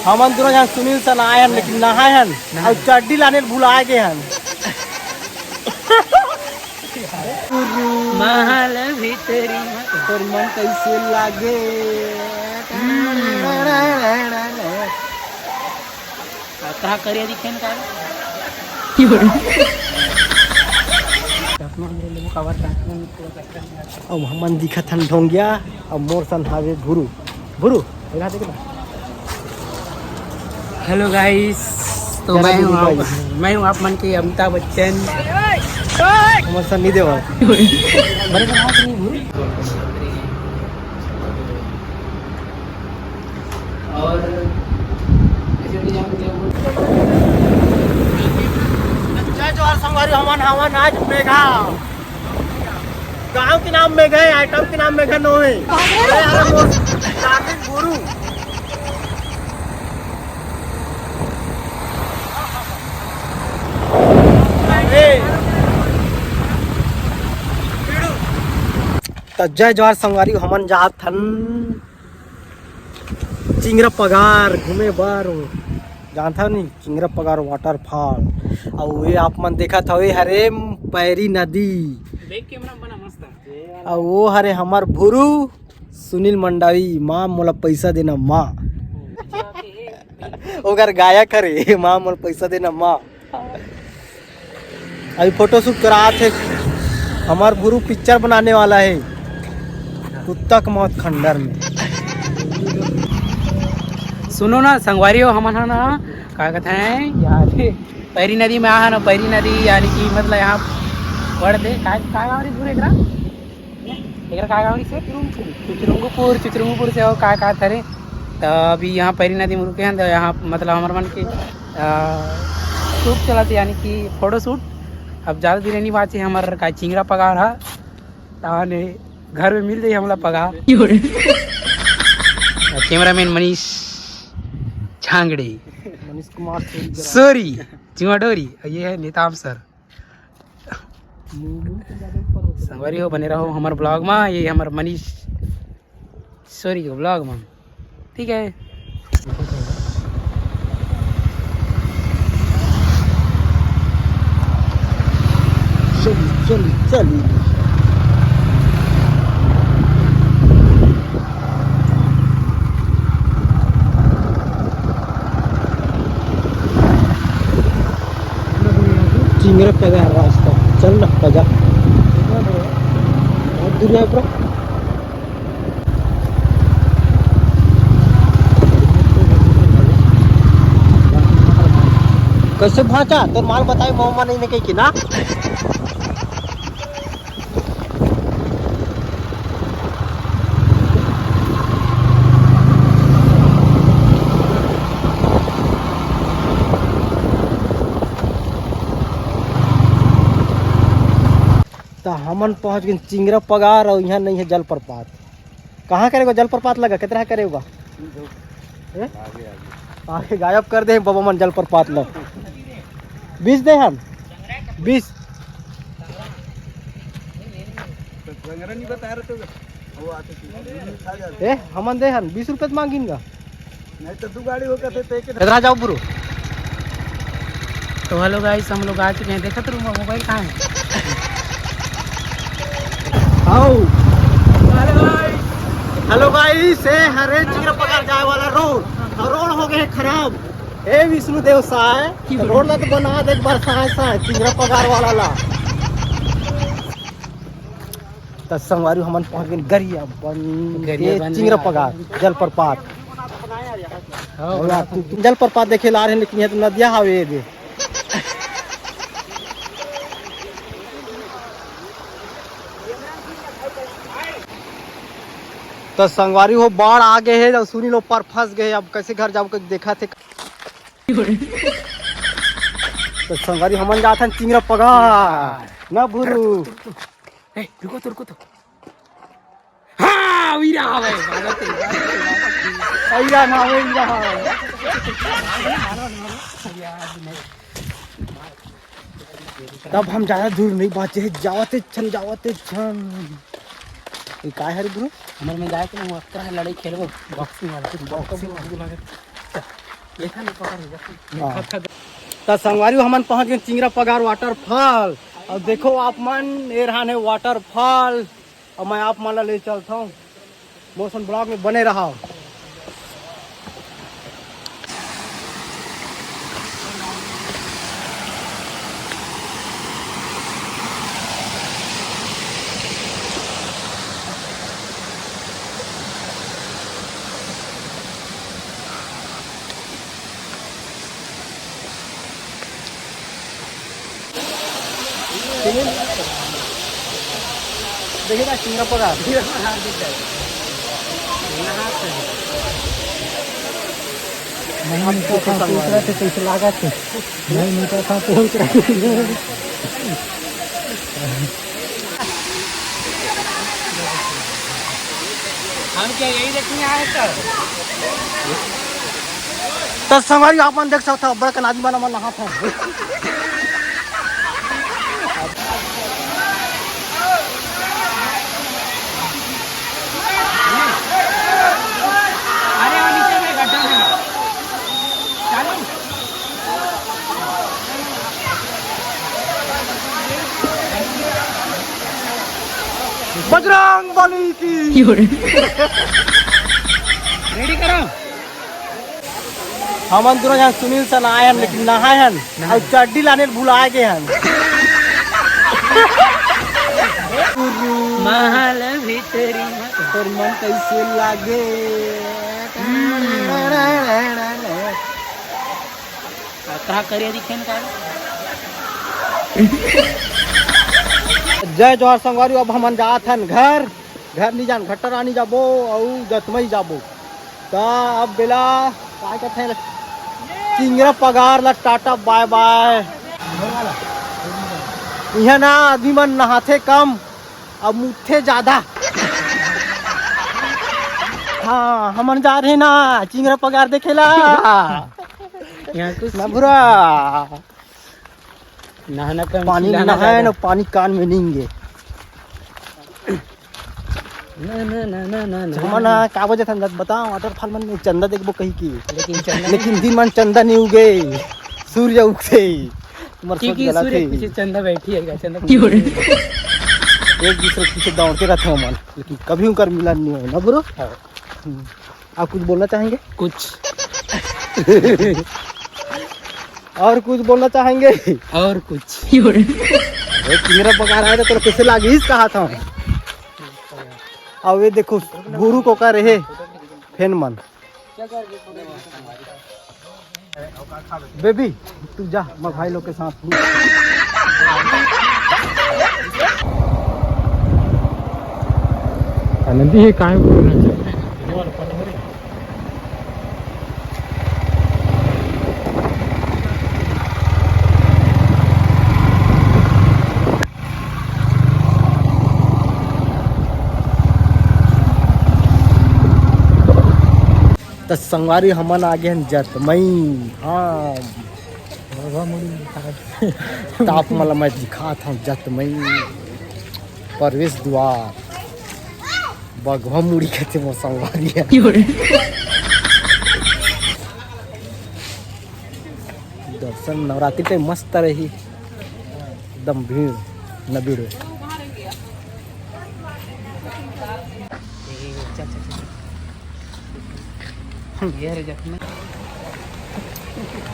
हमन दोनों जन सुनील से नहाए हन, लेकिन नहाए हन और चड्डी लाने भुला गए हन। महल भीतरी तोर मन कैसे लागे। कहाँ करिए दिखेन का अब हमन दिखत हन ढोंगिया और मोर सन हावे भुरू भुरू। हेलो गाइस, तो मैं हूँ आप मन के अमिताभ बच्चन। हमर सन नहीं देवा बड़े का हाथ नहीं भुरू। और जय जोहार संगवारी। हमन हमन आज मेघा गांव के नाम मेघा है, आइटम के नाम मेघा नो है। अरे मोर कार्तिक गुरु तो जय जोहार संगवारी। हमन जात हन चिंगरा पगार घूमे बार। जानता नहीं चिंगरा पगार वाटरफॉल। और ये आप मन देखा था हरे पैरी नदी देख के बना मस्त है। और वो हरे हमार भुरू सुनील मंडावी। माँ मोला पैसा देना माँ। ओकर गायक हरे माँ मोला पैसा देना माँ। अभी फोटो शूट करा थे। हमार भुरू पिक्चर बनाने वाला है कुत्ता का मौत खंडर में। सुनो ना संगवारियों, हमन है ना क्या कहते हैं यार, पैरी नदी में आ ना। पैरी नदी यानी कि मतलब यहाँ पढ़ दे का गाँव पूरे एकरा का गाँव से चुचरुंगपुर से हो का थरे। तो अभी यहाँ पैरी नदी में रुके हैं। तो यहाँ मतलब हमारे मन के शूट चलाते यानी कि फोटो शूट। अब ज़्यादा दिन नहीं बात है। हमारे का चिंगरा पगार है ताने घर में मिल जाए हमला पगार। कैमरामैन मनीष झांगड़े, मनीष कुमार सॉरी चिमाडोरी, ये है नीताम सर। संगवारी हो बने रहो हमारे ब्लॉग में। ये हमारे मनीष सॉरी के ब्लॉग में, ठीक है। चली चिंगरा पगार रास्ता। चल ना पगा बहुत दूर है ब्रो। कैसे भाचा तो माल बताए मोहम्मद नहीं कही कि ना। तो हमन पहुंच गए चिंगरा पगार और यहाँ नहीं है जलप्रपात। कहाँ करेगा जलप्रपात लगा कितना करेगा आगे गायब कर दे बाबा मन जलप्रपात लग 20 दे हम 20 हमन दे हम 20 रुपये मांगिनगा नहीं तो 2 गाड़ी होकर जाओ बुरो। तो हेलो गाइस, हम लोग आ चुके हैं। देखा तो मोबाइल कहाँ है। हेलो गाइस, हरे चिंगरा पगार जाए वाला रोड हो गए खराब। ए विष्णु देव साय रोड ला तो बना दे एक बार साय चिंगरा पगार वाला ला। तो संगवारी हमन पहुंच गए गरिया बन चिंगरा पगार जलप्रपात। जलप्रपात देखे ला रहे लेकिन ये तो नदिया हवे दे। तो संगवारी हो बाढ़ आ गए है और सुनी लो पर फंस गए। अब कैसे घर जाओ देखा थे। तो संगवारी हमन जाते हैं चिंगरा पगार ना भुरू। रुको तो हाँ वीरा भाई ना तब हम ज्यादा दूर नहीं बाचे जावते छन काय हरे ब्रो। हमारे में जाए के ना लड़ाई खेलबो बॉक्सिंग वाला। तो संगवारी हमन पहुंच गए चिंगरा पगार वाटरफॉल। और देखो आप मन ये रहा है वाटरफॉल। और मैं आप मन ला ले चलता हूँ, मोशन ब्लॉग में बने रहा। देखिएगा चिंगरा पगार कैसे लगा थे, नहीं मीटर था पहुँच रहा। हम क्या यही देखने आए तो संगवारी आप मन देख सकते हो, बड़ा कन आदमी बना मन नहा था। बजरंग बली की रेडी करो। हम दोनों यहाँ सुनील से नहाए हैं, लेकिन नहाए हैं और चड्डी लाने भुला गए हैं। महल भीतरी तोर मन कैसे लागे। कहा करिए दिखे का। जय जोहर संगवारी। अब हम जात हन घर नहीं जान घट्टर आनी जाबो और जतमई जाबो। तो अब बेला क्या कहते हैं, चिंगरा पगार ला टाटा बाय बाय। यहाँ ना आदमी मन नहाते कम अब मुठे ज्यादा। हाँ हमन जा रहे ना चिंगरा पगार देखेला। यहाँ कुछ ना बुरा नहाना का पानी नहाए ना, पानी कान में नींगे। हमन का वजह था बताओ, वाटरफॉल मन में चंदा देखबो कही की, लेकिन दिन मन चंदा नहीं उगे, सूर्य उगते। सूर्य पीछे चंदा बैठी है, चंदा एक दूसरे पीछे दौड़ते रहते हो मन, लेकिन कभी उनका मिलन नहीं हो ना ब्रो। आप कुछ बोलना चाहेंगे? कुछ और कुछ बोलना चाहेंगे? और कुछ चिंगरा पगार आया तो कैसे लागी कहा था। अब ये देखो गुरु को कर रहे फेन मन। बेबी तू जा, मैं भाई लोग के साथ हूँ। आनंदी है काय बोलना चाहिए। तो संगवारी हमन आगे हैं जतमई। हाँ ताप मला मैं दिखा था जतमई प्रवेश द्वार बगवा मुड़ी कहते मोर संगवारी है। दर्शन नवरात्रि पे मस्त रही, एकदम भीड़ न भीड़।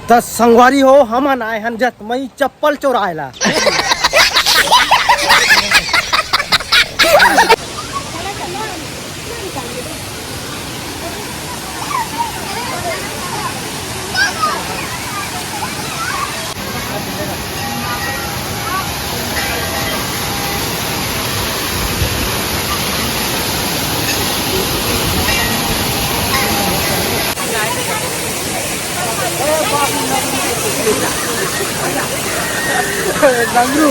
दस संगवारी हो हमन आए हन जतमई चप्पल चोरायला। डमरू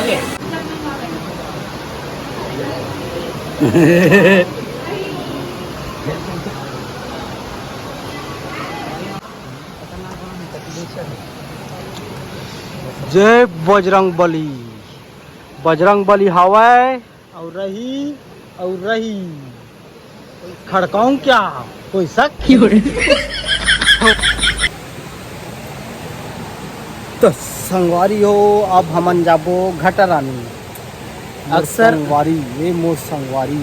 ओके जय बजरंग बली। बजरंग बली हवाए और रही खड़काऊं क्या कोई शक? तो संगवारी हो अब हमन जाबो घटरानी। अक्सर संगवारी ये मोर संगवारी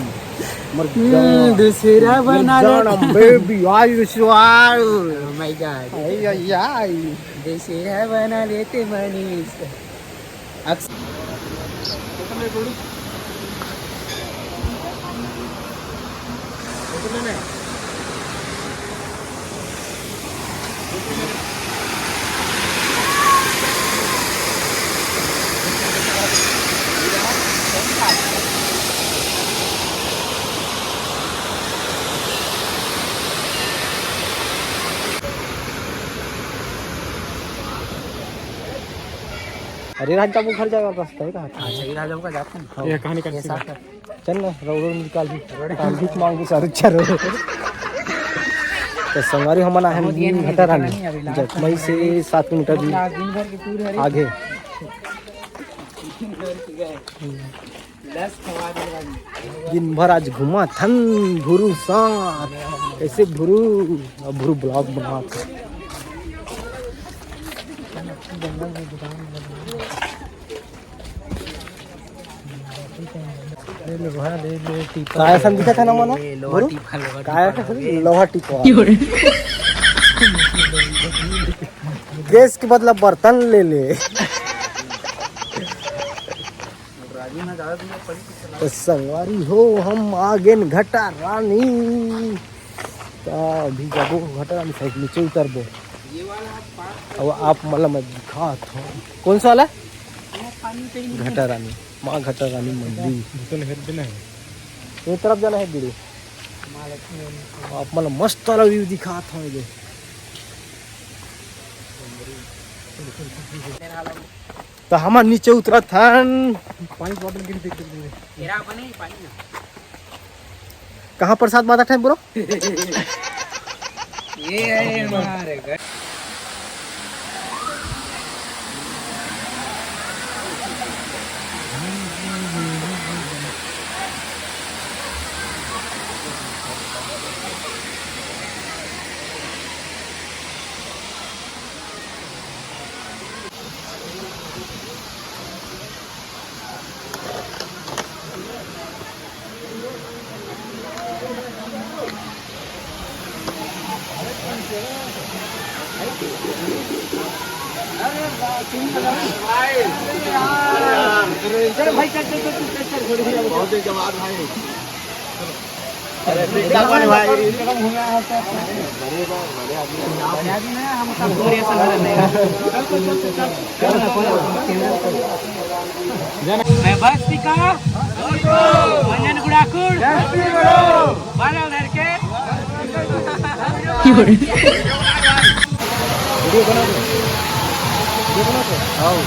दूसरा बना बेबी आई विश्वास माय गॉड आई आई आई दूसरा बना लेते मनीष अक्सर अरे राजा वो घर जाएगा रास्ता है कहाँ? सही राजा का जाते हैं ये कहानी का चल ना रोड निकाल भी भीख मांगू सारू चलो। तो संगवारी हम आना है घटरानी जटमई से 7 किलोमीटर दिन भर के पूरे आगे। दिन भर आज घुमा थन भुरु साथ ऐसे भुरु ब्लॉग बना काय ऐसा दिखा था ना मना काय लोहा टिपा गैस के बदला बर्तन ले ले। तो संगवारी हो हम आगे घटा रानी तो अभी जाबो घटा रानी साइड नीचे उतरबो। अब आप मतलब मैं दिखा था कौन सा वाला घटा रानी माँ घटा रानी मंदिर ये तरफ जाना है दीदी। आप मतलब मस्त वाला व्यू दिखा था मुझे। तो हम नीचे उतरा था पानी बॉटल गिर देख कहाँ प्रसाद बांधा था ब्रो? ये है हमारे घर चलो भाई चल बहुत जवाब भाई मैं बस का मंजन गुड़ाकुड़ बादल धर के वीडियो बना दो आओ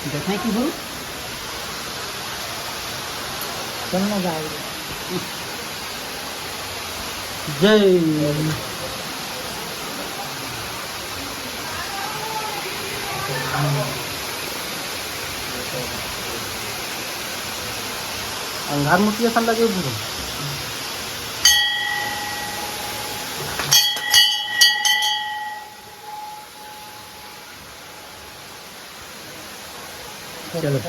देखने की भूल चलना जाएगा। जय अंगार मूर्ति ऐसा लगे बुरो चलो